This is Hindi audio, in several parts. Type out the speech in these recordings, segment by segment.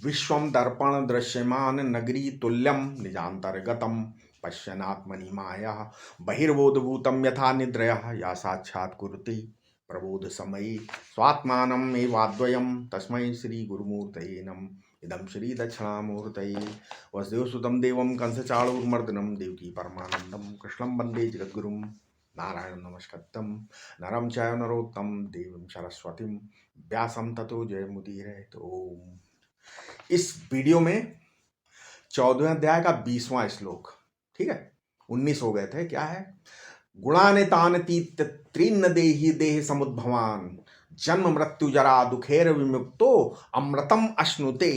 विश्वम दर्पण दृश्यमान नगरी तुल्यम निजांतर्गतम पश्यनात्मनि माया बहिर्बोधभूतम यथा निद्रया या साक्षात् कुरुते प्रबोध समये स्वात्मानम एवाद्वयम तस्मै श्री गुरुमूर्तये नमः। इदं श्री दक्षिणामूर्तये वसुदेवसुतं देवं कंसचाणूरमर्दनं देवकी परमानंदं कृष्णं वंदे जगद्गुरुं नारायणं नमस्कृत्यं नरं चैव नरोत्तमं देवीं सरस्वतीं व्यासं ततो जयमुदीरयेत्। ओम। इस वीडियो में 14वें अध्याय का 20वां श्लोक, ठीक है, 19 हो गए थे, क्या है? गुणानेतानतीत त्रीन्न देहि देह समुद्भवान जन्म मृत्यु जरा दुखेर विमुक्तो अमृतम अश्नुते।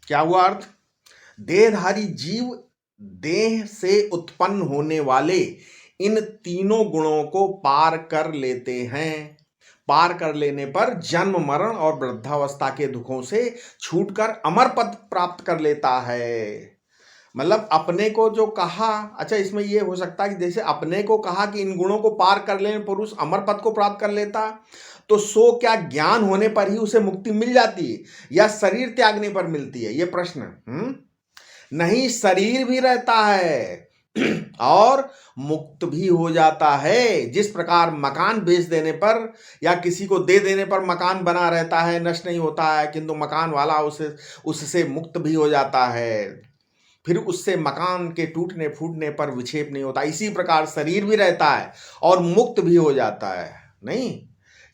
क्या हुआ अर्थ? देहधारी जीव देह से उत्पन्न होने वाले इन तीनों गुणों को पार कर लेते हैं। पार कर लेने पर जन्म मरण और वृद्धावस्था के दुखों से छूटकर अमर पद प्राप्त कर लेता है। मतलब अपने को जो कहा, अच्छा इसमें यह हो सकता है कि जैसे अपने को कहा कि इन गुणों को पार कर लेने पुरुष अमर पद को प्राप्त कर लेता, तो सो क्या ज्ञान होने पर ही उसे मुक्ति मिल जाती है या शरीर त्यागने पर मिलती है? ये प्रश्न नहीं, शरीर भी रहता है और मुक्त भी हो जाता है। जिस प्रकार मकान बेच देने पर या किसी को दे देने पर मकान बना रहता है, नष्ट नहीं होता है, किंतु मकान वाला उससे मुक्त भी हो जाता है, फिर उससे मकान के टूटने फूटने पर विक्षेप नहीं होता। इसी प्रकार शरीर भी रहता है और मुक्त भी हो जाता है। नहीं,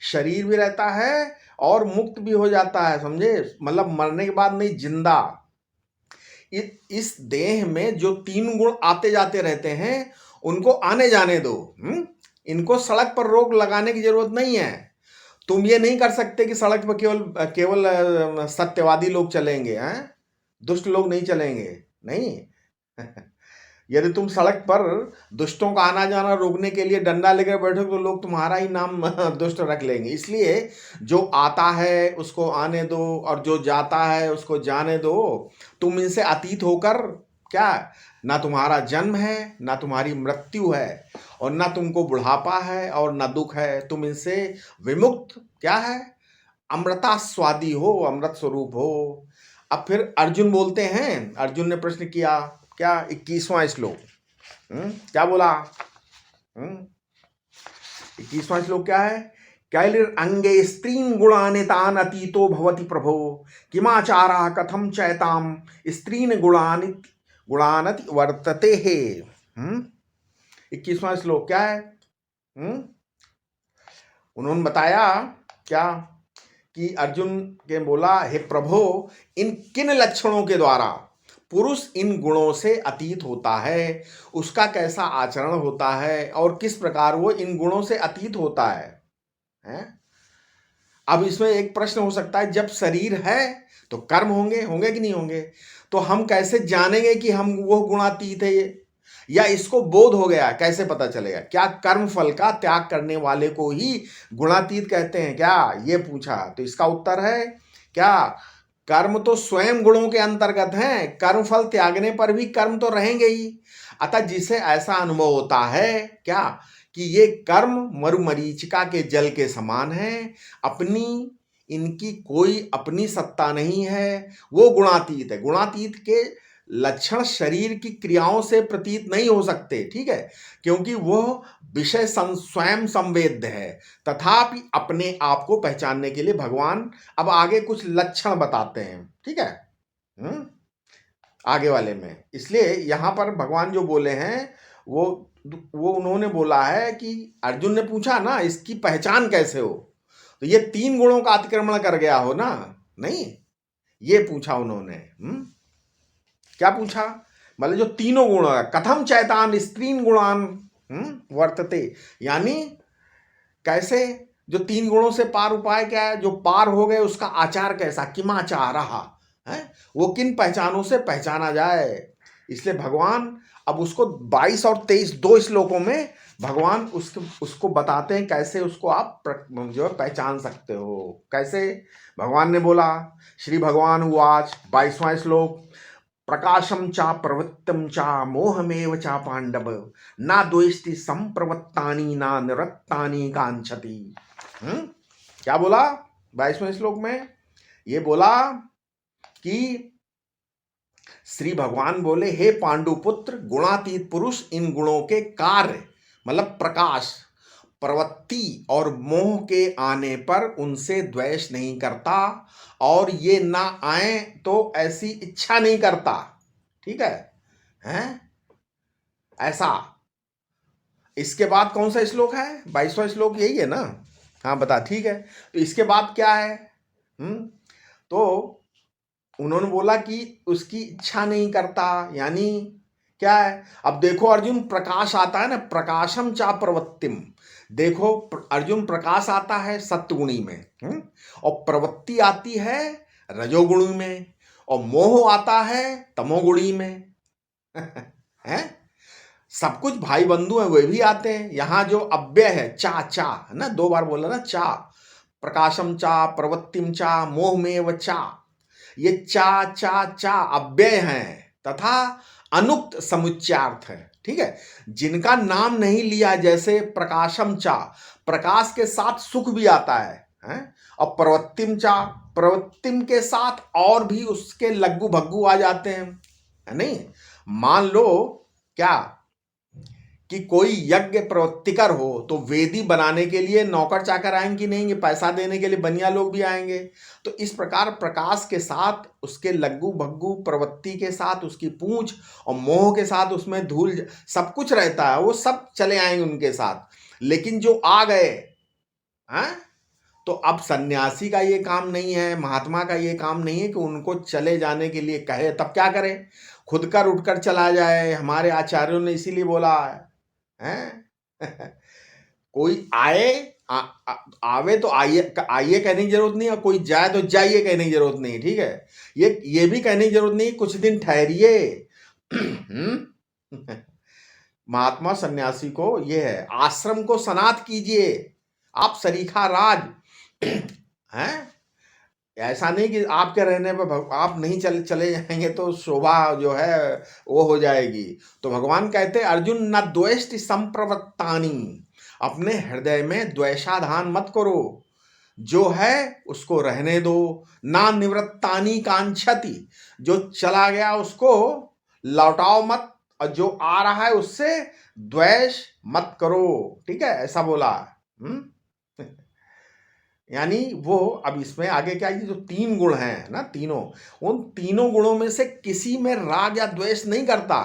शरीर भी रहता है और मुक्त भी हो जाता है, समझे? मतलब मरने के बाद नहीं, जिंदा। इस देह में जो तीन गुण आते जाते रहते हैं उनको आने जाने दो। इनको सड़क पर रोक लगाने की जरूरत नहीं है। तुम ये नहीं कर सकते कि सड़क पर केवल केवल सत्यवादी लोग चलेंगे, हैं? दुष्ट लोग नहीं चलेंगे, नहीं। यदि तुम सड़क पर दुष्टों का आना जाना रोकने के लिए डंडा लेकर बैठो तो लोग तुम्हारा ही नाम दुष्ट रख लेंगे। इसलिए जो आता है उसको आने दो और जो जाता है उसको जाने दो। तुम इनसे अतीत होकर, क्या, ना तुम्हारा जन्म है ना तुम्हारी मृत्यु है और ना तुमको बुढ़ापा है और ना दुख है। तुम इनसे विमुक्त, क्या है, अमृतास्वादी हो, अमृत स्वरूप हो। अब फिर अर्जुन बोलते हैं, अर्जुन ने प्रश्न किया, क्या, 21वां श्लोक, क्या बोला? 21वां श्लोक क्या है? कैलिर अंगे स्त्रीन गुणानितान अतीतो भवति प्रभो किमाचारा कथम चैताम स्त्रीन गुणानति वर्तते हे। 21वां श्लोक क्या है? उन्होंने बताया क्या कि अर्जुन के बोला, हे प्रभो, इन किन लक्षणों के द्वारा पुरुष इन गुणों से अतीत होता है, उसका कैसा आचरण होता है और किस प्रकार वो इन गुणों से अतीत होता है? अब इसमें एक प्रश्न हो सकता है, जब शरीर है तो कर्म होंगे, होंगे कि नहीं होंगे? तो हम कैसे जानेंगे कि हम वो गुणातीत है या इसको बोध हो गया, कैसे पता चलेगा? क्या कर्म फल का त्याग करने वाले को ही गुणातीत कहते हैं क्या? ये पूछा। तो इसका उत्तर है, क्या, कर्म तो स्वयं गुणों के अंतर्गत हैं, कर्म फल त्यागने पर भी कर्म तो रहेंगे ही। अतः जिसे ऐसा अनुभव होता है, क्या, कि ये कर्म मरुमरीचिका के जल के समान है, इनकी कोई अपनी सत्ता नहीं है, वो गुणातीत है। गुणातीत के लक्षण शरीर की क्रियाओं से प्रतीत नहीं हो सकते, ठीक है, क्योंकि वह विषय स्वयं संवेद्य है। तथापि अपने आप को पहचानने के लिए भगवान अब आगे कुछ लक्षण बताते हैं, ठीक है, आगे वाले में। इसलिए यहां पर भगवान जो बोले हैं वो उन्होंने बोला है कि अर्जुन ने पूछा ना, इसकी पहचान कैसे हो? तो ये तीन गुणों का अतिक्रमण कर गया हो ना? नहीं, ये पूछा उन्होंने। क्या पूछा? मतलब जो तीनों गुण है, कथम चैतान स्त्रीन गुणान वर्तते, यानी कैसे, जो तीन गुणों से पार उपाय क्या है, जो पार हो गए उसका आचार कैसा, किमाचार है, वो किन पहचानों से पहचाना जाए। इसलिए भगवान अब उसको 22 और 23 दो श्लोकों में भगवान उसको बताते हैं कैसे उसको आप जो है पहचान सकते हो। कैसे? भगवान ने बोला, श्री भगवान उवाच, 22वां श्लोक, प्रकाशम चा प्रवृत्तम चा मोहमेव चा पांडव ना द्वेष्टि संप्रवत्तानि ना निरत्तानि कांक्षति। क्या बोला 22वें श्लोक में? ये बोला कि श्री भगवान बोले, हे पांडुपुत्र, गुणातीत पुरुष इन गुणों के कार्य मतलब प्रकाश, प्रवृत्ति और मोह के आने पर उनसे द्वेष नहीं करता, और ये ना आए तो ऐसी इच्छा नहीं करता। ठीक है, हैं? ऐसा। इसके बाद कौन सा श्लोक है? 22वां श्लोक यही है ना? हाँ बता, ठीक है। तो इसके बाद क्या है? तो उन्होंने बोला कि उसकी इच्छा नहीं करता, यानी क्या है? अब देखो अर्जुन, प्रकाश आता है ना, प्रकाशम चा प्रवृत्तिम। देखो अर्जुन, प्रकाश आता है सत्वगुणी में, और प्रवृत्ति आती है रजोगुणी में, और मोह आता है तमोगुणी में। है? सब कुछ भाई बंधु हैं, वे भी आते हैं। यहां जो अव्यय है चा, चा है ना, 2 बार बोला ना चा, प्रकाशम चा प्रवृत्तिम चा मोह में व चा, ये चा चा चा अव्यय हैं तथा अनुक्त समुच्चार्थ है। ठीक है, जिनका नाम नहीं लिया, जैसे प्रकाशम चा, प्रकाश के साथ सुख भी आता है? और प्रवृत्तिम चा, प्रवृत्तिम के साथ और भी उसके लघु भग्गू आ जाते हैं, है नहीं? मान लो क्या कि कोई यज्ञ प्रवृत्तिकर हो, तो वेदी बनाने के लिए नौकर चाकर आएंगे नहीं, ये पैसा देने के लिए बनिया लोग भी आएंगे। तो इस प्रकार प्रकाश के साथ उसके लघु भग्गू, प्रवृत्ति के साथ उसकी पूंछ, और मोह के साथ उसमें धूल, सब कुछ रहता है, वो सब चले आएंगे उनके साथ। लेकिन जो आ गए हैं, तो अब सन्यासी का ये काम नहीं है, महात्मा का ये काम नहीं है कि उनको चले जाने के लिए कहे। तब क्या करे? खुद कर उठकर चला जाए। हमारे आचार्यों ने इसीलिए बोला है कोई आए आवे तो आइए, आइए कहने की जरूरत नहीं, और कोई जाए तो जाइए कहने की जरूरत नहीं। ठीक है, ये भी कहने की जरूरत नहीं कुछ दिन ठहरिए। महात्मा सन्यासी को ये है, आश्रम को सनाथ कीजिए, आप सरीखा राज हैं। ऐसा नहीं कि आपके रहने पर आप नहीं चले जाएंगे तो शोभा जो है वो हो जाएगी। तो भगवान कहते अर्जुन, न द्वेष्टि संप्रवृत्तानि, अपने हृदय में द्वेषाधान मत करो, जो है उसको रहने दो। ना निवृत्तानि कांक्षति, जो चला गया उसको लौटाओ मत, और जो आ रहा है उससे द्वेष मत करो। ठीक है, ऐसा बोला। यानी वो, अब इसमें आगे क्या है, जो 3 गुण हैं ना, तीनों, उन तीनों गुणों में से किसी में राग या द्वेष नहीं करता,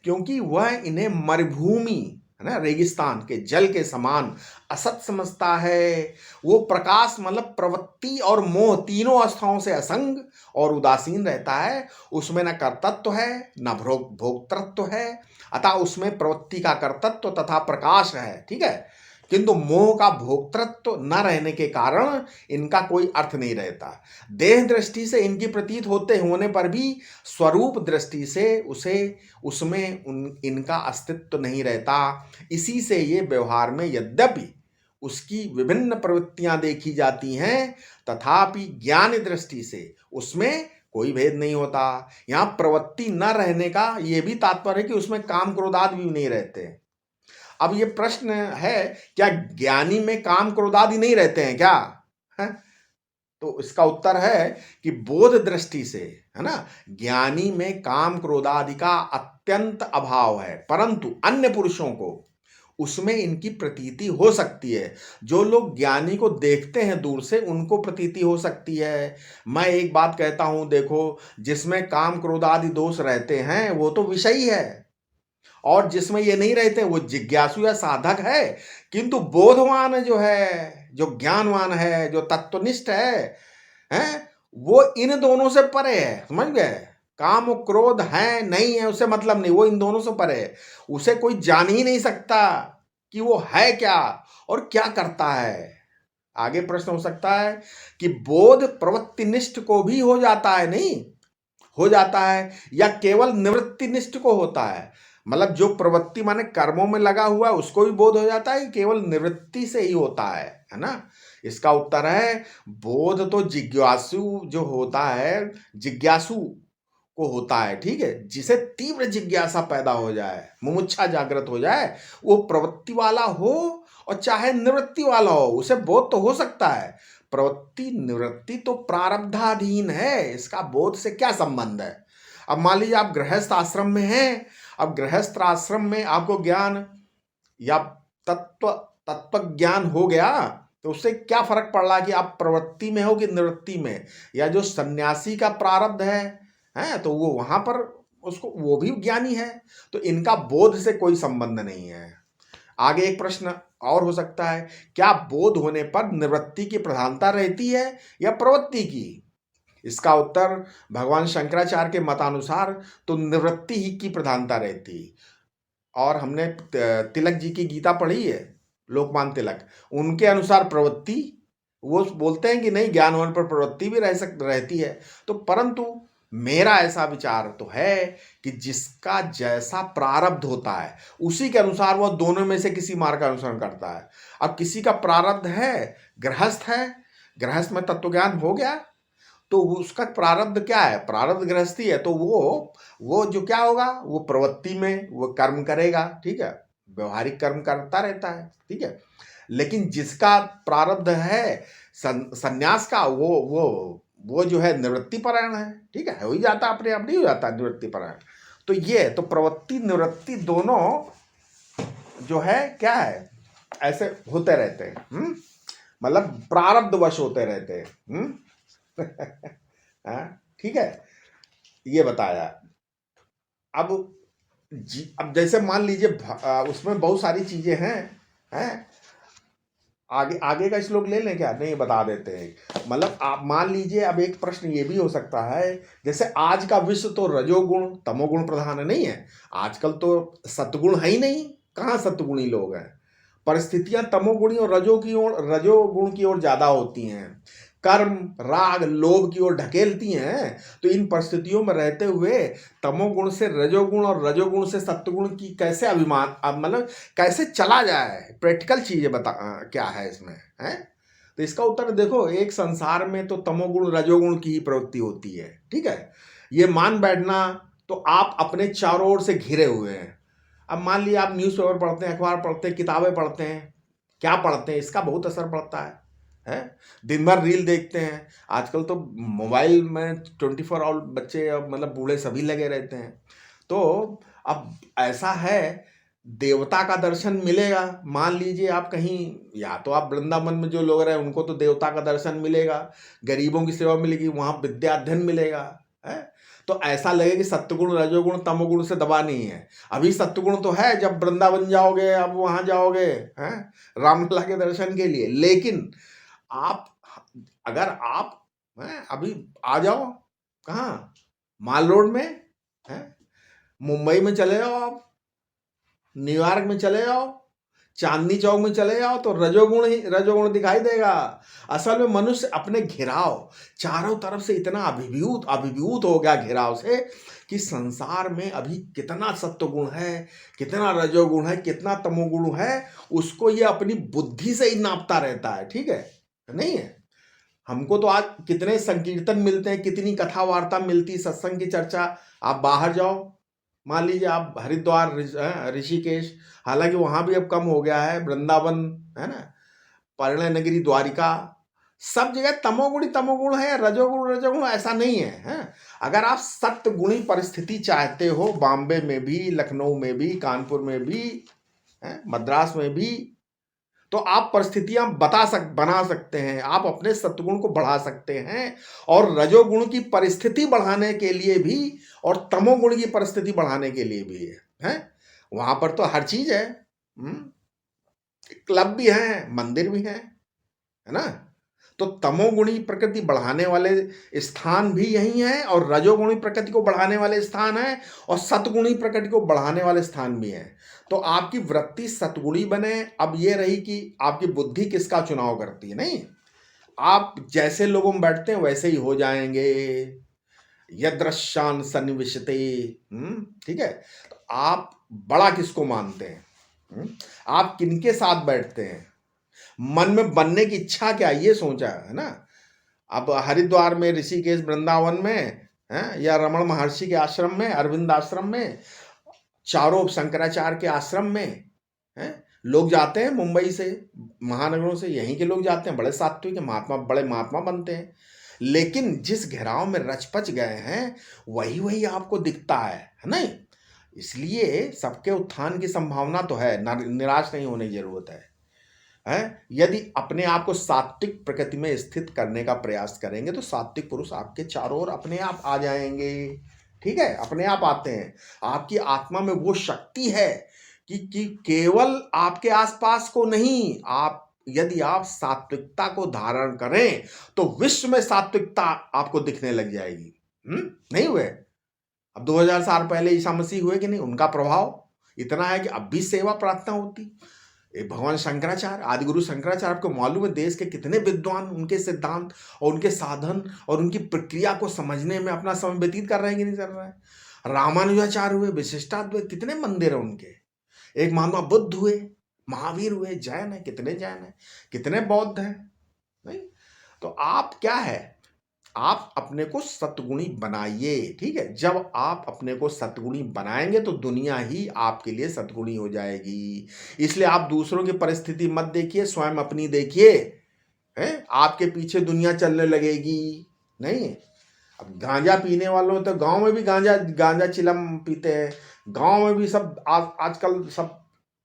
क्योंकि वह इन्हें मरुभूमि है ना, रेगिस्तान के जल के समान असत समझता है। वो प्रकाश मतलब प्रवृत्ति और मोह तीनों अवस्थाओं से असंग और उदासीन रहता है। उसमें न कर्तृत्व है न भोक्तृत्व है, अतः उसमें प्रवृत्ति का कर्तृत्व तथा प्रकाश है। ठीक है, किंतु मोह का भोक्तृत्व न रहने के कारण इनका कोई अर्थ नहीं रहता। देह दृष्टि से इनकी प्रतीत होने पर भी स्वरूप दृष्टि से उसमें इनका अस्तित्व नहीं रहता। इसी से ये व्यवहार में यद्यपि उसकी विभिन्न प्रवृत्तियां देखी जाती हैं, तथापि ज्ञान दृष्टि से उसमें कोई भेद नहीं होता। यहाँ प्रवृत्ति न रहने का ये भी तात्पर्य है कि उसमें काम क्रोधादि भी नहीं रहते। अब ये प्रश्न है, क्या ज्ञानी में काम क्रोधादि नहीं रहते हैं क्या? है? तो इसका उत्तर है कि बोध दृष्टि से, है ना, ज्ञानी में काम क्रोधादि का अत्यंत अभाव है, परंतु अन्य पुरुषों को उसमें इनकी प्रतीति हो सकती है। जो लोग ज्ञानी को देखते हैं दूर से, उनको प्रतीति हो सकती है। मैं एक बात कहता हूं, देखो, जिसमें काम क्रोधादि दोष रहते हैं वो तो विषयी है, और जिसमें ये नहीं रहते वो जिज्ञासु या साधक है। किंतु बोधवान जो है, जो ज्ञानवान है, जो तत्वनिष्ठ है, वो इन दोनों से परे है। समझ गए? काम क्रोध है नहीं है उससे मतलब नहीं, वो इन दोनों से परे है। उसे कोई जान ही नहीं सकता कि वो है क्या और क्या करता है। आगे प्रश्न हो सकता है कि बोध प्रवृत्तिनिष्ठ को भी हो जाता है, नहीं हो जाता है, या केवल निवृत्तिनिष्ठ को होता है? मतलब जो प्रवृत्ति माने कर्मों में लगा हुआ है उसको भी बोध हो जाता है, केवल निवृत्ति से ही होता है ना? इसका उत्तर है, बोध तो जिज्ञासु जो होता है, जिज्ञासु को होता है। ठीक है, जिसे तीव्र जिज्ञासा पैदा हो जाए, मुमुक्षा जागृत हो जाए, वो प्रवृत्ति वाला हो और चाहे निवृत्ति वाला हो, उसे बोध तो हो सकता है। प्रवृत्ति निवृत्ति तो प्रारब्धाधीन है, इसका बोध से क्या संबंध है। अब मान लीजिए आप गृहस्थ आश्रम में हैं, अब गृहस्थ आश्रम में आपको ज्ञान या तत्व ज्ञान हो गया, तो उससे क्या फर्क पड़ रहा कि आप प्रवृत्ति में हो कि निवृत्ति में। या जो सन्यासी का प्रारब्ध है तो वो वहां पर उसको वो भी ज्ञानी है, तो इनका बोध से कोई संबंध नहीं है। आगे एक प्रश्न और हो सकता है, क्या बोध होने पर निवृत्ति की प्रधानता रहती है या प्रवृत्ति की। इसका उत्तर भगवान शंकराचार्य के मतानुसार तो निवृत्ति ही की प्रधानता रहती। और हमने तिलक जी की गीता पढ़ी है, लोकमान्य तिलक, उनके अनुसार प्रवृत्ति, वो बोलते हैं कि नहीं ज्ञान होने पर प्रवृत्ति भी रहती है। तो परंतु मेरा ऐसा विचार तो है कि जिसका जैसा प्रारब्ध होता है उसी के अनुसार वह दोनों में से किसी मार्ग का अनुसरण करता है। अब किसी का प्रारब्ध है, गृहस्थ है, गृहस्थ में तत्व ज्ञान हो गया, तो उसका प्रारब्ध क्या है, प्रारब्ध गृहस्थी है, तो वो जो क्या होगा, वो प्रवृत्ति में वो कर्म करेगा, ठीक है, व्यवहारिक कर्म करता रहता है, ठीक है। लेकिन जिसका प्रारब्ध है संन्यास का, वो जो है निवृत्ति परायण है, ठीक है, हो ही जाता, अपने आप नहीं हो जाता निवृत्ति परायण। तो ये तो प्रवृत्ति निवृत्ति दोनों जो है क्या है, ऐसे होते रहते हैं, मतलब प्रारब्ध वश होते रहते हैं। ठीक है, ये बताया। अब जैसे मान लीजिए उसमें बहुत सारी चीजें हैं। आगे का श्लोक ले लें क्या, नहीं बता देते हैं। मतलब आप मान लीजिए, अब एक प्रश्न ये भी हो सकता है, जैसे आज का विश्व तो रजोगुण तमोगुण प्रधान नहीं है, आजकल तो सतगुण है ही नहीं, कहाँ सतगुणी लोग हैं। परिस्थितियां तमोगुणी और रजोगुण की ओर ज्यादा होती हैं, कर्म राग लोभ की ओर ढकेलती हैं। तो इन परिस्थितियों में रहते हुए तमोगुण से रजोगुण और रजोगुण से सत्वगुण की कैसे अभिमान, मतलब कैसे चला जाए, प्रैक्टिकल चीजें बता क्या है इसमें है। तो इसका उत्तर देखो, एक संसार में तो तमोगुण रजोगुण की ही प्रवृत्ति होती है, ठीक है, ये मान बैठना। तो आप अपने चारों ओर से घिरे हुए हैं। अब मान लिया आप न्यूज़पेपर पढ़ते हैं, अखबार पढ़ते हैं, किताबें पढ़ते हैं, क्या पढ़ते हैं, इसका बहुत असर पड़ता है। दिन भर रील देखते हैं, आजकल तो मोबाइल में 24 आवर बच्चे मतलब बूढ़े सभी लगे रहते हैं। तो अब ऐसा है, देवता का दर्शन मिलेगा, मान लीजिए आप कहीं, या तो आप वृंदावन में जो लोग रहे उनको तो देवता का दर्शन मिलेगा, गरीबों की सेवा मिलेगी, वहां विद्या अध्ययन मिलेगा, है। तो ऐसा लगे कि सत्वगुण रजोगुण तमोगुण से दबा नहीं है। अभी सत्वगुण तो है, जब वृंदावन जाओगे, अब वहां जाओगे हैं रामलला के दर्शन के लिए। लेकिन आप अगर आप अभी आ जाओ, कहाँ, माल रोड में है, मुंबई में चले जाओ, आप न्यूयॉर्क में चले जाओ, चांदनी चौक में चले जाओ, तो रजोगुण दिखाई देगा। असल में मनुष्य अपने घिराव चारों तरफ से इतना अभिभूत हो गया घिराव से, कि संसार में अभी कितना सत्वगुण है, कितना रजोगुण है, कितना तमोगुण है, उसको ये अपनी बुद्धि से ही नापता रहता है, ठीक है, नहीं है। हमको तो आज कितने संकीर्तन मिलते हैं, कितनी कथा वार्ता मिलती, सत्संग की चर्चा। आप बाहर जाओ, मान लीजिए आप हरिद्वार, ऋषिकेश, हालांकि वहां भी अब कम हो गया है, वृंदावन है ना, परिणय नगरी, द्वारिका, सब जगह तमोगुण है, रजोगुण ऐसा नहीं है। अगर आप सत्वगुणी परिस्थिति चाहते हो, बॉम्बे में भी, लखनऊ में भी, कानपुर में भी, मद्रास में भी, तो आप परिस्थितियां बना सकते हैं, आप अपने सत्वगुण को बढ़ा सकते हैं। और रजोगुण की परिस्थिति बढ़ाने के लिए भी और तमोगुण की परिस्थिति बढ़ाने के लिए भी है। वहां पर तो हर चीज है, क्लब भी है, मंदिर भी है ना। तो तमोगुणी प्रकृति बढ़ाने वाले स्थान भी यही है, और रजोगुणी प्रकृति को बढ़ाने वाले स्थान है, और सतगुणी प्रकृति को बढ़ाने वाले स्थान भी है। तो आपकी वृत्ति सतगुणी बने। अब ये रही कि आपकी बुद्धि किसका चुनाव करती है। नहीं, आप जैसे लोगों में बैठते हैं वैसे ही हो जाएंगे, यदृशान सन्निविशते, ठीक है। तो आप बड़ा किसको मानते हैं, आप किनके साथ बैठते हैं, मन में बनने की इच्छा क्या, ये सोचा है ना। अब हरिद्वार में, ऋषिकेश, वृंदावन में या रमण महर्षि के आश्रम में, अरविंद आश्रम में, चारों शंकराचार्य के आश्रम में लोग जाते हैं मुंबई से, महानगरों से, यहीं के लोग जाते हैं, बड़े सात्विक हैं, महात्मा, बड़े महात्मा बनते हैं। लेकिन जिस घेराव में रच पच गए हैं, वही वही आपको दिखता है नहीं? इसलिए सबके उत्थान की संभावना तो है, निराश नहीं होने की जरूरत है। यदि अपने आप को सात्विक प्रकृति में स्थित करने का प्रयास करेंगे तो सात्विक पुरुष आपके चारों ओर अपने आप आ जाएंगे। ठीक है, अपने आप आते हैं। आपकी आत्मा में वो शक्ति है कि केवल आपके आसपास को नहीं, आप यदि आप सात्विकता को धारण करें तो विश्व में सात्विकता आपको दिखने लग जाएगी। नहीं हुए? अब 2000 साल पहले ईसा मसीह हुए कि नहीं? उनका प्रभाव इतना है कि अब भी सेवा प्रार्थना होती। भगवान शंकराचार्य, आदिगुरु शंकराचार्य, आपको मालूम है देश के कितने विद्वान उनके सिद्धांत और उनके साधन और उनकी प्रक्रिया को समझने में अपना समय व्यतीत कर रहे हैं कि नहीं कर रहे हैं। रामानुजाचार्य हुए, विशिष्टाद्वैत, कितने मंदिर है उनके। एक महात्मा बुद्ध हुए, महावीर हुए, जैन है, कितने जैन है, कितने बौद्ध हैं। नहीं तो आप क्या है, आप अपने को सतगुणी बनाइए। ठीक है, जब आप अपने को सतगुणी बनाएंगे तो दुनिया ही आपके लिए सतगुणी हो जाएगी। इसलिए आप दूसरों की परिस्थिति मत देखिए, स्वयं अपनी देखिए। है, आपके पीछे दुनिया चलने लगेगी। नहीं, अब गांजा पीने वालों तो गांव में भी गांजा गांजा चिलम पीते हैं, गांव में भी सब आजकल सब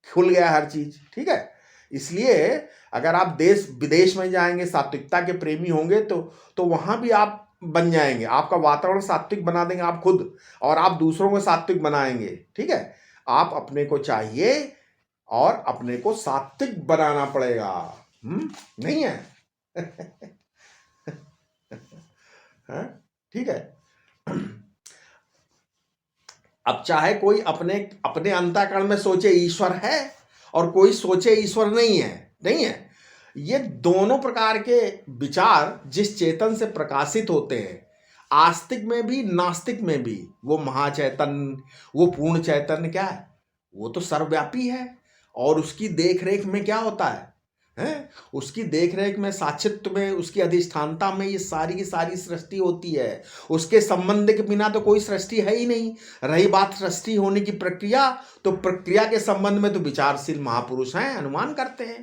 खुल गया हर चीज। ठीक है, इसलिए अगर आप देश विदेश में जाएंगे, सात्विकता के प्रेमी होंगे तो वहां भी आप बन जाएंगे। आपका वातावरण सात्विक बना देंगे आप खुद, और आप दूसरों को सात्विक बनाएंगे। ठीक है, आप अपने को चाहिए और अपने को सात्विक बनाना पड़ेगा। नहीं है? हाँ? ठीक है। अब चाहे कोई अपने अपने अंतःकरण में सोचे ईश्वर है और कोई सोचे ईश्वर नहीं है, नहीं है, ये दोनों प्रकार के विचार जिस चेतन से प्रकाशित होते हैं, आस्तिक में भी नास्तिक में भी, वो महाचैतन्य, वो पूर्ण चैतन्य क्या है? वो तो सर्वव्यापी है। और उसकी देखरेख में क्या होता है? उसकी देखरेख में, साक्षित्व में, उसकी अधिष्ठानता में ये सारी की सारी सृष्टि होती है। उसके संबंध के बिना तो कोई सृष्टि है ही नहीं। रही बात सृष्टि होने की प्रक्रिया, तो प्रक्रिया के संबंध में तो विचारशील महापुरुष हैं, अनुमान करते हैं,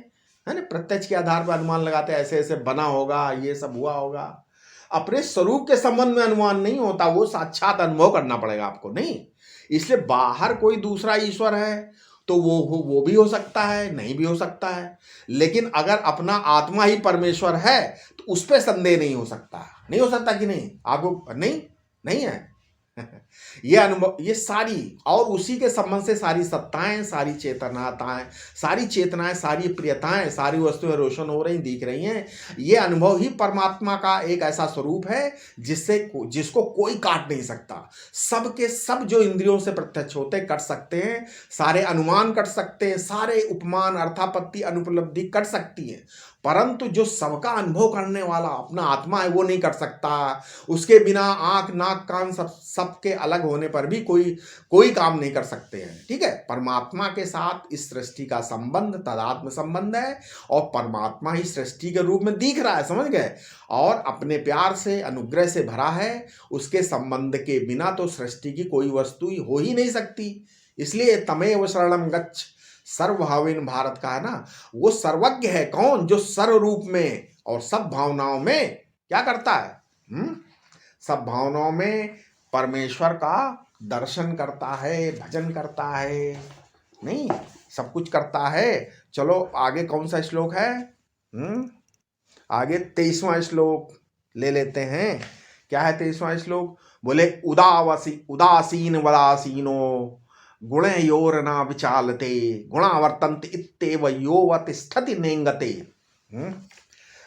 है ना, प्रत्यक्ष के आधार पर अनुमान लगाते हैं, ऐसे ऐसे बना होगा, ये सब हुआ होगा। अपने स्वरूप के संबंध में अनुमान नहीं होता, वो साक्षात अनुभव करना पड़ेगा आपको। नहीं, इसलिए बाहर कोई दूसरा ईश्वर है तो वो भी हो सकता है, नहीं भी हो सकता है। लेकिन अगर अपना आत्मा ही परमेश्वर है तो उस पर संदेह नहीं हो सकता। नहीं हो सकता कि नहीं? आपको नहीं नहीं है? ये अनुभव, ये सारी, और उसी के संबंध से सारी सत्ताएं, सारी चेतनाताएं, सारी चेतनाएं, सारी प्रियताएं, सारी वस्तुएं रोशन हो रही, दिख रही हैं। ये अनुभव ही परमात्मा का एक ऐसा स्वरूप है जिसको कोई काट नहीं सकता। सबके सब जो इंद्रियों से प्रत्यक्ष होते कर सकते हैं, सारे अनुमान कर सकते हैं, सारे उपमान, अर्थापत्ति, अनुपलब्धि कर सकती है, परंतु जो सबका अनुभव करने वाला अपना आत्मा है वो नहीं कर सकता। उसके बिना आंख, नाक, कान सबके अलग होने पर भी कोई काम नहीं कर सकते हैं। ठीक है, परमात्मा के साथ इस सृष्टि का संबंध तदात्म संबंध है, और परमात्मा ही सृष्टि के रूप में दिख रहा है, समझ गए, और अपने प्यार से, अनुग्रह से भरा है। उसके संबंध के बिना तो सृष्टि की कोई वस्तु हो ही नहीं सकती। इसलिए तमेव शरणम गच्छ, सर्वभाविन भारत का है ना, वो सर्वज्ञ है। कौन? जो सर्व रूप में और सब भावनाओं में क्या करता है? सब भावनाओं में परमेश्वर का दर्शन करता है, भजन करता है, नहीं, सब कुछ करता है। चलो आगे कौन सा श्लोक है? आगे 23वां श्लोक ले लेते हैं। क्या है 23वां श्लोक? बोले उदासीन वदासीनो गुणयोर न विचालते गुणावर्तन्त इत्येव योवत् स्थिति नेंगते।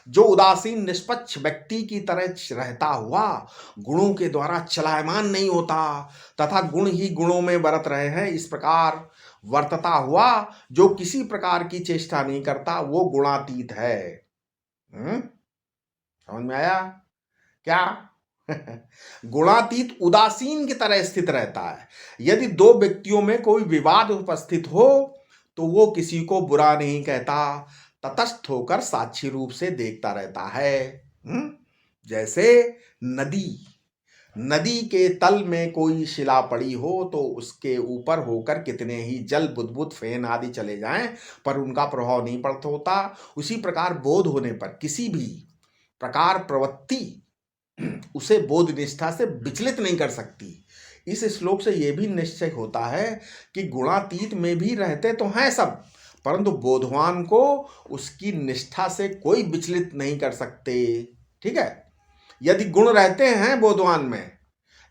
जो उदासीन निष्पक्ष व्यक्ति की तरह रहता हुआ गुणों के द्वारा चलायमान नहीं होता तथा गुण ही गुणों में बरत रहे हैं, इस प्रकार वर्तता हुआ जो किसी प्रकार की चेष्टा नहीं करता, वो गुणातीत है। समझ में आया क्या? गुणातीत उदासीन की तरह स्थित रहता है। यदि दो व्यक्तियों में कोई विवाद उपस्थित हो तो वो किसी को बुरा नहीं कहता, तटस्थ होकर साक्षी रूप से देखता रहता है। जैसे नदी के तल में कोई शिला पड़ी हो तो उसके ऊपर होकर कितने ही जल बुदबुद फेन आदि चले जाएं पर उनका प्रभाव नहीं पड़ता होता। उसी प्रकार बोध होने पर किसी भी प्रकार प्रवृत्ति उसे बोध निष्ठा से विचलित नहीं कर सकती। इस श्लोक से यह भी निश्चय होता है कि गुणातीत में भी रहते तो हैं सब, परंतु बोधवान को उसकी निष्ठा से कोई विचलित नहीं कर सकते। ठीक है, यदि गुण रहते हैं बोधवान में,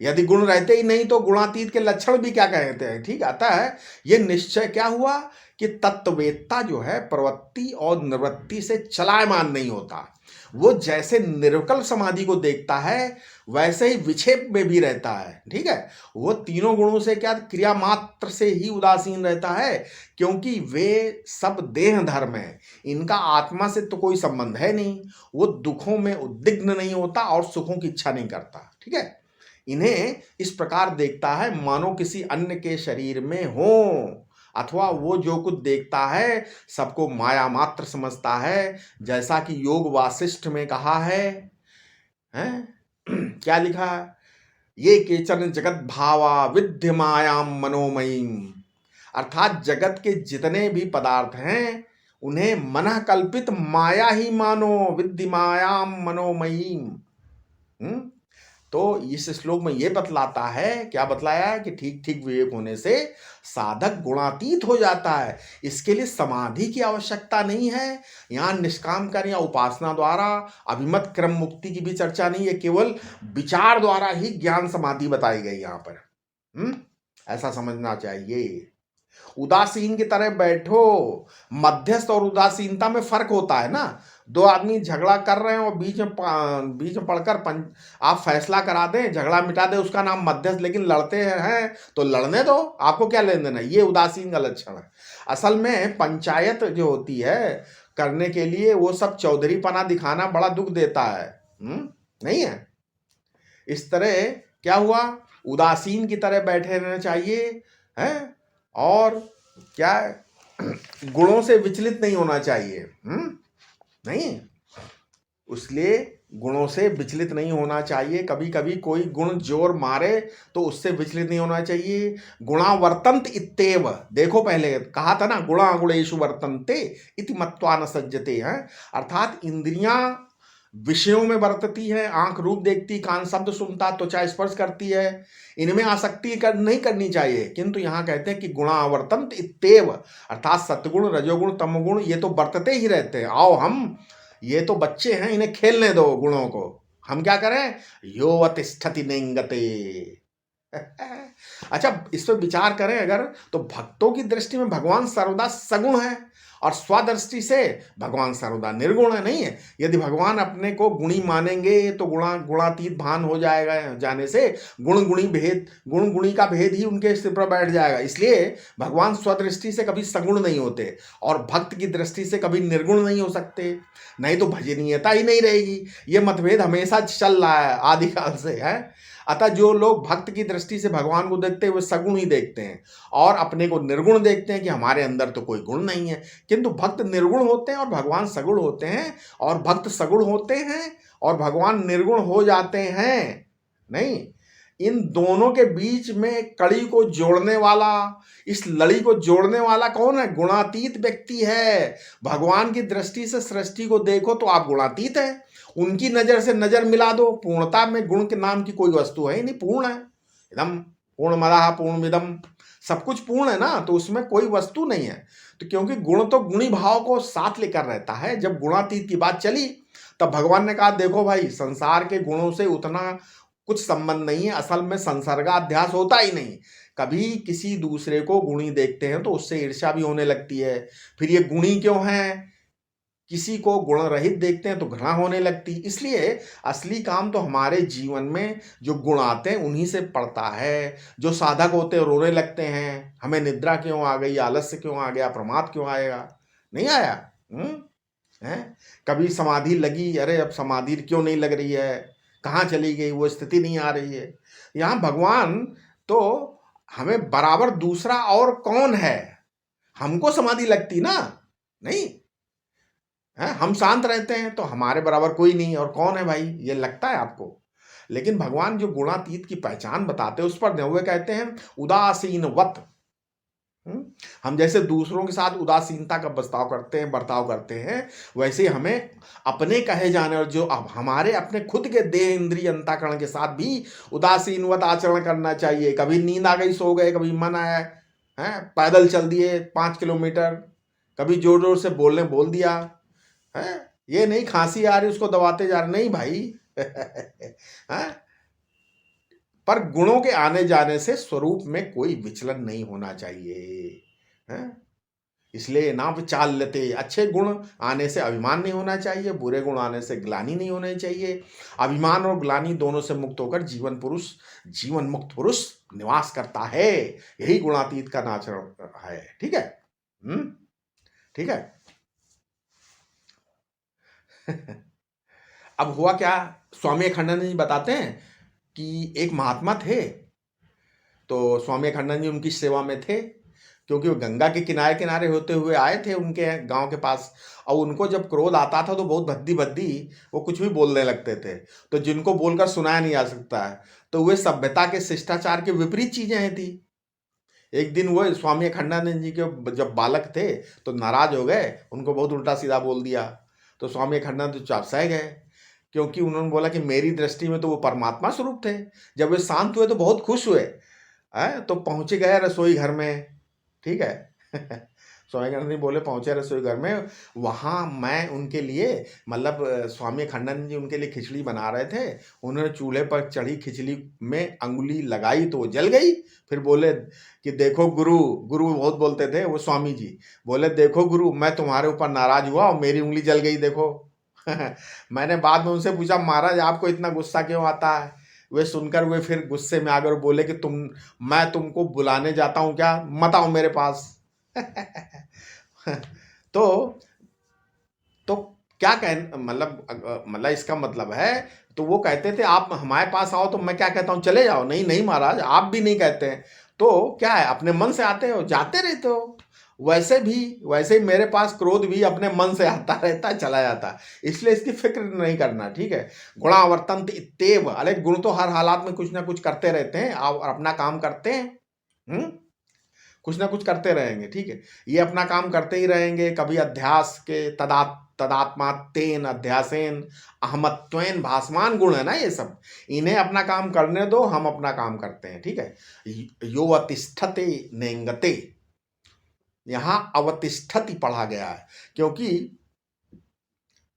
यदि गुण रहते ही नहीं तो गुणातीत के लक्षण भी क्या कहते हैं। ठीक आता है, ये निश्चय क्या हुआ कि तत्ववेत्ता जो है प्रवृत्ति और निवृत्ति से चलायमान नहीं होता। वो जैसे निर्विकल्प समाधि को देखता है वैसे ही विक्षेप में भी रहता है। ठीक है, वो तीनों गुणों से क्या क्रिया मात्र से ही उदासीन रहता है, क्योंकि वे सब देह धर्म है, इनका आत्मा से तो कोई संबंध है नहीं। वो दुखों में उद्विग्न नहीं होता और सुखों की इच्छा नहीं करता। ठीक है, इन्हें इस प्रकार देखता है मानो किसी अन्य के शरीर में हो, अथवा वो जो कुछ देखता है सबको माया मात्र समझता है, जैसा कि योग वासिष्ठ में कहा है, हैं? क्या लिखा है, ये केचन जगत भावा विद्य मायाम मनोमयीम, अर्थात जगत के जितने भी पदार्थ हैं उन्हें मन कल्पित माया ही मानो, विद्य मायाम मनोमयीम। तो इस श्लोक में यह बतलाता है, क्या बतलाया है कि ठीक ठीक विवेक होने से साधक गुणातीत हो जाता है। इसके लिए समाधि की आवश्यकता नहीं है। यहाँ निष्काम कर्म या उपासना द्वारा अभिमत क्रम मुक्ति की भी चर्चा नहीं है, केवल विचार द्वारा ही ज्ञान समाधि बताई गई यहाँ पर। ऐसा समझना चाहिए। उदासीन की तरह बैठो, मध्यस्थ और उदासीनता में फर्क होता है ना। दो आदमी झगड़ा कर रहे हैं और बीच में पढ़कर आप फैसला करा दें, झगड़ा मिटा दें, उसका नाम मध्यस्थ। लेकिन लड़ते हैं तो लड़ने दो, आपको क्या लेन देना। ये उदासीन का लक्षण है। असल में पंचायत जो होती है करने के लिए वो सब चौधरीपना दिखाना बड़ा दुख देता है, नहीं है। इस तरह क्या हुआ, उदासीन की तरह बैठे रहना चाहिए है, और क्या गुणों से विचलित नहीं होना चाहिए। नहीं, इसलिए गुणों से विचलित नहीं होना चाहिए। कभी कभी कोई गुण जोर मारे तो उससे विचलित नहीं होना चाहिए। गुणावर्तंत इत्येव, देखो पहले कहा था ना, गुणा गुणेषु वर्तन्ते इति मत्वा न सज्जते हैं, अर्थात इंद्रियां विषयों में बरतती है। आंख रूप देखती, कान शब्द सुनता, त्वचा स्पर्श करती है, इनमें आसक्ति नहीं करनी चाहिए। किंतु यहाँ कहते हैं कि गुणावर्तंत इत्येव, अर्थात सत्गुण रजोगुण तमगुण ये तो बरतते ही रहते हैं। आओ हम ये तो बच्चे हैं, इन्हें खेलने दो गुणों को, हम क्या करें, योवतिष्ठति नेंगते। अच्छा, इस पर विचार करें अगर, तो भक्तों की दृष्टि में भगवान सर्वदा सगुण है और स्वदृष्टि से भगवान सर्वदा निर्गुण है, नहीं है। यदि भगवान अपने को गुणी मानेंगे तो गुणातीत भान हो जाएगा, जाने से गुण गुणी का भेद ही उनके सिर पर बैठ जाएगा। इसलिए भगवान स्वदृष्टि से कभी सगुण नहीं होते और भक्त की दृष्टि से कभी निर्गुण नहीं हो सकते, नहीं तो भजनीयता ही नहीं रहेगी। ये मतभेद हमेशा चल रहा है आदिकाल से है। अतः जो लोग भक्त की दृष्टि से भगवान को देखते हैं वे सगुण ही देखते हैं और अपने को निर्गुण देखते हैं कि हमारे अंदर तो कोई गुण नहीं है। किंतु भक्त निर्गुण होते हैं और भगवान सगुण होते हैं, और भक्त सगुण होते हैं और भगवान निर्गुण हो जाते हैं। नहीं, इन दोनों के बीच में कड़ी को जोड़ने वाला, इस लड़ी को जोड़ने वाला कौन है, गुणातीत व्यक्ति है। भगवान की दृष्टि से सृष्टि को देखो तो आप गुणातीत है, उनकी नजर से नजर मिला दो, पूर्णता में गुण के नाम की कोई वस्तु है ही नहीं, पूर्ण है एकदम। पूर्णमदः पूर्णमिदं, सब कुछ पूर्ण है ना, तो उसमें कोई वस्तु नहीं है। तो क्योंकि गुण तो गुणी भाव को साथ लेकर रहता है। जब गुणातीत की बात चली तब भगवान ने कहा देखो भाई, संसार के गुणों से उतना कुछ संबंध नहीं है, असल में संसर्गाध्यास होता ही नहीं। कभी किसी दूसरे को गुणी देखते हैं तो उससे ईर्ष्या भी होने लगती है, फिर ये गुणी क्यों हैं। किसी को गुण रहित देखते हैं तो घृणा होने लगती। इसलिए असली काम तो हमारे जीवन में जो गुण आते हैं उन्हीं से पड़ता है। जो साधक होते हैं रोने लगते हैं, हमें निद्रा क्यों आ गई, आलस्य क्यों आ गया, प्रमाद क्यों आएगा, नहीं आया। है कभी समाधि लगी, अरे अब समाधि क्यों नहीं लग रही है, कहाँ चली गई, वो स्थिति नहीं आ रही है। यहाँ भगवान तो हमें बराबर दूसरा और कौन है, हमको समाधि लगती ना, नहीं है। हम शांत रहते हैं तो हमारे बराबर कोई नहीं, और कौन है भाई ये लगता है आपको। लेकिन भगवान जो गुणातीत की पहचान बताते हैं उस पर वे कहते हैं उदासीनवत। हम जैसे दूसरों के साथ उदासीनता का बर्ताव करते हैं, वैसे ही हमें अपने कहे जाने और जो अब हमारे अपने खुद के देह इंद्रिय अंतःकरण के साथ भी उदासीनवत आचरण करना चाहिए। कभी नींद आ गई सो गए, कभी मन आया है पैदल चल दिए 5 किलोमीटर, कभी जोर जोर से बोल दिया है। ये नहीं खांसी आ रही उसको दबाते जा रहे, नहीं भाई। है? पर गुणों के आने जाने से स्वरूप में कोई विचलन नहीं होना चाहिए। है? इसलिए ना चाल लेते, अच्छे गुण आने से अभिमान नहीं होना चाहिए, बुरे गुण आने से ग्लानि नहीं होनी चाहिए। अभिमान और ग्लानि दोनों से मुक्त होकर जीवन मुक्त पुरुष निवास करता है। यही गुणातीत का आचरण है। ठीक है। ठीक है। अब हुआ क्या, स्वामी अखंडानंद जी बताते हैं कि एक महात्मा थे, तो स्वामी अखंडानंद जी उनकी सेवा में थे, क्योंकि वो गंगा के किनारे किनारे होते हुए आए थे उनके गांव के पास। और उनको जब क्रोध आता था तो बहुत भद्दी भद्दी वो कुछ भी बोलने लगते थे, तो जिनको बोलकर सुनाया नहीं जा सकता है, तो वे सभ्यता के शिष्टाचार के विपरीत चीजें थी। एक दिन वो स्वामी अखंडानंद जी के जब बालक थे तो नाराज हो गए, उनको बहुत उल्टा सीधा बोल दिया। तो स्वामी अखंडानंद चुप सह गए, क्योंकि उन्होंने बोला कि मेरी दृष्टि में तो वो परमात्मा स्वरूप थे। जब वे शांत हुए तो बहुत खुश हुए, तो पहुंच गए रसोई घर में। ठीक है। स्वामी अखंडानंद जी बोले पहुंचे रसोई घर में, वहां मैं उनके लिए मतलब स्वामी अखंडानंद जी उनके लिए खिचड़ी बना रहे थे। उन्होंने चूल्हे पर चढ़ी खिचड़ी में अंगुली लगाई तो वो जल गई। फिर बोले कि देखो गुरु, गुरु बहुत बोलते थे वो स्वामी जी, बोले देखो गुरु मैं तुम्हारे ऊपर नाराज हुआ और मेरी उंगली जल गई देखो। मैंने बाद में उनसे पूछा महाराज आपको इतना गुस्सा क्यों आता है। वे सुनकर वे फिर गुस्से में आकर बोले कि मैं तुमको बुलाने जाता हूं क्या, मत आओ मेरे पास। तो तो क्या मतलब इसका मतलब है, तो वो कहते थे आप हमारे पास आओ तो मैं क्या कहता हूं चले जाओ, नहीं नहीं महाराज आप भी नहीं कहते हैं। तो क्या है, अपने मन से आते हो जाते रहते हो। वैसे ही मेरे पास क्रोध भी अपने मन से आता रहता है, चला जाता है, इसलिए इसकी फिक्र नहीं करना। ठीक है। गुणावर्तन्त इत्येव, अरे गुण तो हर हालात में कुछ ना कुछ करते रहते हैं और अपना काम करते हैं। कुछ ना कुछ करते रहेंगे। ठीक है। ये अपना काम करते ही रहेंगे। कभी अध्यास के तदात्मातेन अध्यासेन अहमत्वेन भासमान गुण है ना ये सब, इन्हें अपना काम करने दो, हम अपना काम करते हैं। ठीक है। यो अतिष्ठते नेंगते, यहां अवतिष्ठति पढ़ा गया है, क्योंकि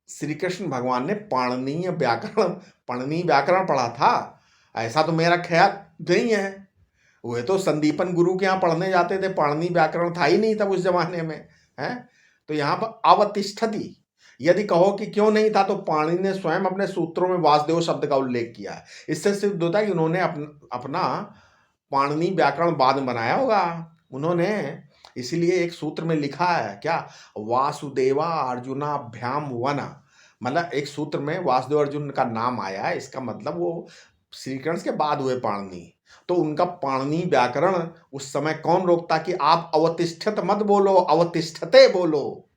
श्री कृष्ण भगवान ने पाणिनीय व्याकरण पढ़ा था। ऐसा तो मेरा ख्याल नहीं है। वे तो संदीपन गुरु के यहाँ पढ़ने जाते थे, पाणिनी व्याकरण था ही नहीं तब उस जमाने में। है तो यहाँ पर अवतिष्ठति, यदि कहो कि क्यों नहीं था, तो पाणिनि ने स्वयं अपने सूत्रों में वासुदेव शब्द का उल्लेख किया है। इससे सिद्ध होता है कि उन्होंने अपना पाणिनी व्याकरण बाद में बनाया होगा उन्होंने। इसीलिए एक सूत्र में लिखा है क्या, वासुदेवा अर्जुनाभ्याम वन, मतलब एक सूत्र में वासुदेव अर्जुन का नाम आया है, इसका मतलब वो श्री कृष्ण के बाद हुए पाणिनि। तो उनका पाणिनि व्याकरण उस समय कौन रोकता कि आप अवतिष्ठत मत बोलो, अवतिष्ठते बोलो।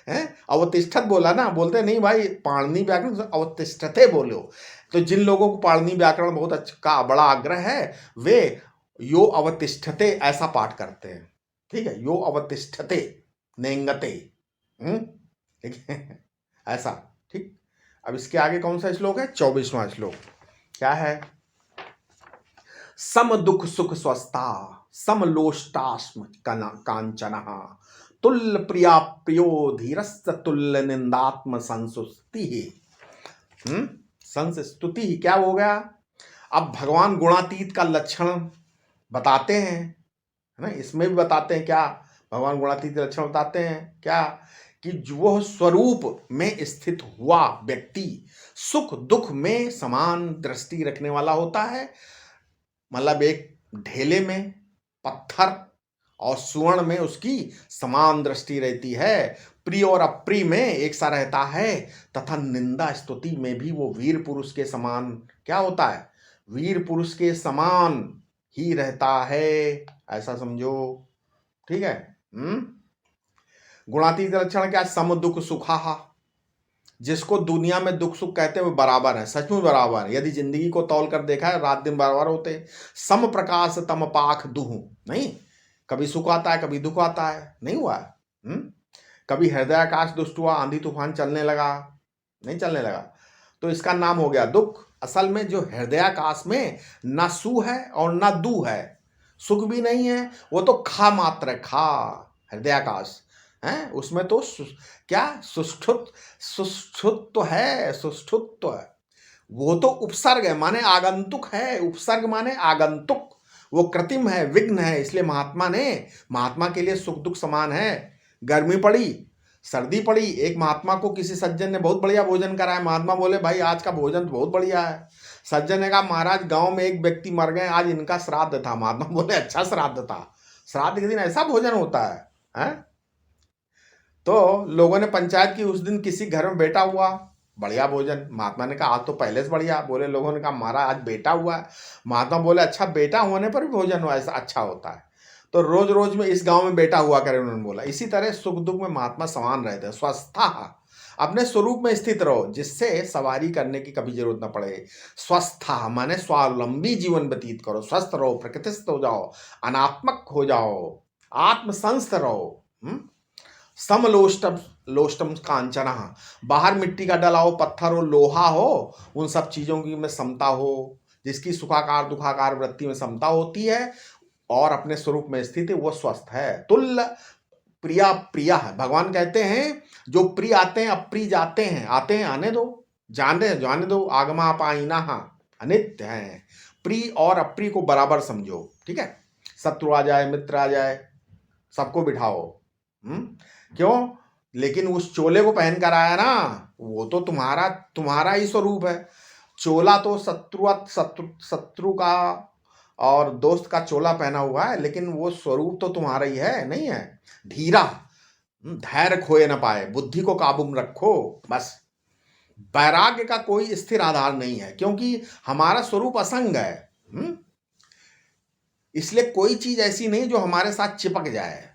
हैं, अवतिष्ठत बोला ना, बोलते नहीं भाई पाणिनि व्याकरण अवतिष्ठते बोलो। तो जिन लोगों को पाणिनि व्याकरण बहुत अच्छा का बड़ा आग्रह है, वे यो अवतिष्ठते ऐसा पाठ करते हैं। ठीक है। यो अवतिष्ठते नेंगते। ठीक है, ऐसा। ठीक। अब इसके आगे कौन सा श्लोक है, 24वां श्लोक। क्या है, सम दुख सुख स्वस्था समलोष्टास्म कांचन तुल्य प्रिया प्रियो धीरस्त तुल्य निंदात्म संस्तुति। संस्तुति क्या हो गया। अब भगवान गुणातीत का लक्षण बताते हैं, है ना, इसमें भी बताते हैं क्या, भगवान गुणातीत के लक्षण बताते हैं क्या, कि जो स्वरूप में स्थित हुआ व्यक्ति सुख दुख में समान दृष्टि रखने वाला होता है। मतलब एक ढेले में पत्थर और स्वर्ण में उसकी समान दृष्टि रहती है, प्रिय और अप्रिय में एक सा रहता है, तथा निंदा स्तुति में भी वो वीर पुरुष के समान क्या होता है, वीर पुरुष के समान ही रहता है, ऐसा समझो। ठीक है। गुणातीत लक्षण क्या, सम दुख सुखा, जिसको दुनिया में दुख सुख कहते हैं वो बराबर है, सचमुच बराबर है। यदि जिंदगी को तौल कर देखा है, रात दिन बराबर होते, सम प्रकाश तम पाख दुहु, नहीं, कभी सुख आता है कभी दुख आता है, नहीं हुआ है? कभी हृदयाकाश दुष्ट हुआ, आंधी तूफान चलने लगा, नहीं चलने लगा, तो इसका नाम हो गया दुख। असल में जो हृदयाकाश में ना सु है और ना दू है, सुख भी नहीं है, वो तो खा मात्र है, खा, हृदयाकाश है, उसमें तो क्या सुष्ठुत, सुष्ठुत तो है, सुष्ठुत तो है, वो तो उपसर्ग है, माने आगंतुक है, उपसर्ग माने आगंतुक, वो कृत्रिम है, विघ्न है। इसलिए महात्मा के लिए सुख दुख समान है। गर्मी पड़ी, सर्दी पड़ी, एक महात्मा को किसी सज्जन ने बहुत बढ़िया भोजन कराया, महात्मा बोले भाई आज का भोजन तो बहुत बढ़िया है। सज्जन ने कहा महाराज गांव में एक व्यक्ति मर गए, आज इनका श्राद्ध था। महात्मा बोले अच्छा श्राद्ध था, श्राद्ध के दिन ऐसा भोजन होता है? तो लोगों ने पंचायत की, उस दिन किसी घर में बेटा हुआ, बढ़िया भोजन। महात्मा ने कहा आज तो पहले से बढ़िया। बोले लोगों ने कहा महाराज आज बेटा हुआ है। महात्मा बोले अच्छा बेटा होने पर भी भोजन हुआ ऐसा अच्छा होता है, तो रोज रोज में इस गांव में बेटा हुआ करे, उन्होंने बोला। इसी तरह सुख दुख में महात्मा समान रहते हैं। स्वस्था, अपने स्वरूप में स्थित रहो, जिससे सवारी करने की कभी जरूरत न पड़े। स्वस्था माने स्वावलंबी जीवन व्यतीत करो, स्वस्थ रहो, प्रकृतिस्थ हो जाओ, अनात्मक हो जाओ, आत्मसंस्थ रहो। समलोष्टम लोष्टम कांचना, बाहर मिट्टी का डला हो, पत्थर हो, लोहा हो, उन सब चीजों की में समता हो, जिसकी सुखाकार दुखाकार वृत्ति में समता होती है और अपने स्वरूप में स्थित है, वो स्वस्थ है। तुल्य प्रिया प्रिया है, भगवान कहते हैं जो प्रिय आते हैं अप्रिय जाते हैं, आते हैं आने दो, जाने दो, आगमा पाइना अनित्य है। प्रिय और अप्रिय को बराबर समझो, ठीक है? शत्रु आ जाए मित्र आ जाए सबको बिठाओ, क्यों? लेकिन उस चोले को पहन कर आया ना, वो तो तुम्हारा ही स्वरूप है। चोला तो शत्रु का और दोस्त का चोला पहना हुआ है, लेकिन वो स्वरूप तो तुम्हारा ही है, नहीं है? धीरा, धैर्य खोए ना पाए, बुद्धि को काबू में रखो, बस। वैराग्य का कोई स्थिर आधार नहीं है, क्योंकि हमारा स्वरूप असंग है। इसलिए कोई चीज ऐसी नहीं जो हमारे साथ चिपक जाए,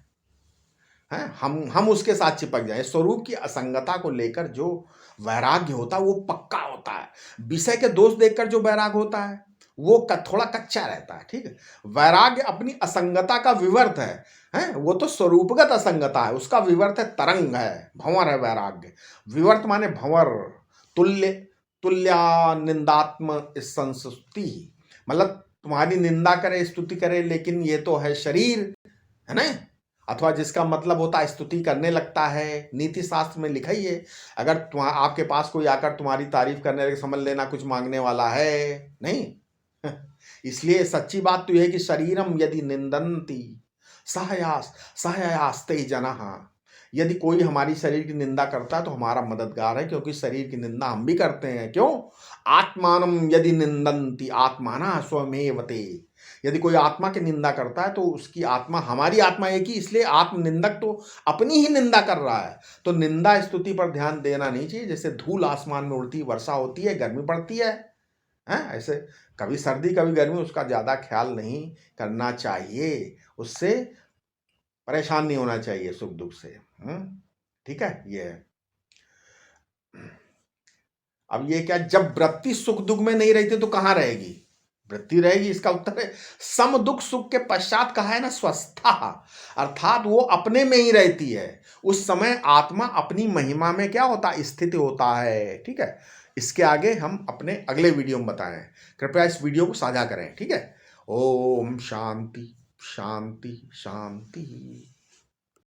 है, हम उसके साथ चिपक जाए। स्वरूप की असंगता को लेकर जो वैराग्य होता है वो पक्का होता है। विषय के दोष देखकर जो वैराग्य होता है वो थोड़ा कच्चा रहता है, ठीक है? वैराग्य अपनी असंगता का विवर्त है, वो तो स्वरूपगत असंगता है, उसका विवर्त है, तरंग है, भंवर है वैराग्य। विवर्त माने भंवर, तुल्य, तुल्या निंदात्म संस्तुति, मतलब तुम्हारी निंदा करे स्तुति करे, लेकिन ये तो है शरीर, है ना? अथवा जिसका मतलब होता है स्तुति करने लगता है। नीति शास्त्र में लिखा ही है, अगर आपके पास कोई आकर तुम्हारी तारीफ करने लगे, समझ लेना कुछ मांगने वाला है, नहीं? इसलिए सच्ची बात तो यह है कि शरीरम यदि निंदन्ति सहयास्ते जनः, यदि कोई हमारी शरीर की निंदा करता है तो हमारा मददगार है, क्योंकि शरीर की निंदा हम भी करते हैं। क्यों? आत्मानम यदि निंदन्ति आत्माना स्वमेव ते, यदि कोई आत्मा की निंदा करता है तो उसकी आत्मा, हमारी आत्मा एक ही, इसलिए आत्मनिंदक तो अपनी ही निंदा कर रहा है। तो निंदा स्तुति पर ध्यान देना नहीं चाहिए। जैसे धूल आसमान में उड़ती, वर्षा होती है, गर्मी पड़ती है, ऐसे कभी सर्दी कभी गर्मी, उसका ज्यादा ख्याल नहीं करना चाहिए, उससे परेशान नहीं होना चाहिए सुख दुख से। ठीक है? ये अब ये क्या, जब वृत्ति सुख दुख में नहीं रहती तो कहां रहेगी? वृत्ति रहेगी। इसका उत्तर है सम दुख सुख के पश्चात कहा है ना स्वस्था, अर्थात वो अपने में ही रहती है। उस समय आत्मा अपनी महिमा में क्या होता है? स्थित होता है। ठीक है? इसके आगे हम अपने अगले वीडियो में बताएं। कृपया इस वीडियो को साझा करें। ठीक है? ओम शांति शांति शांति।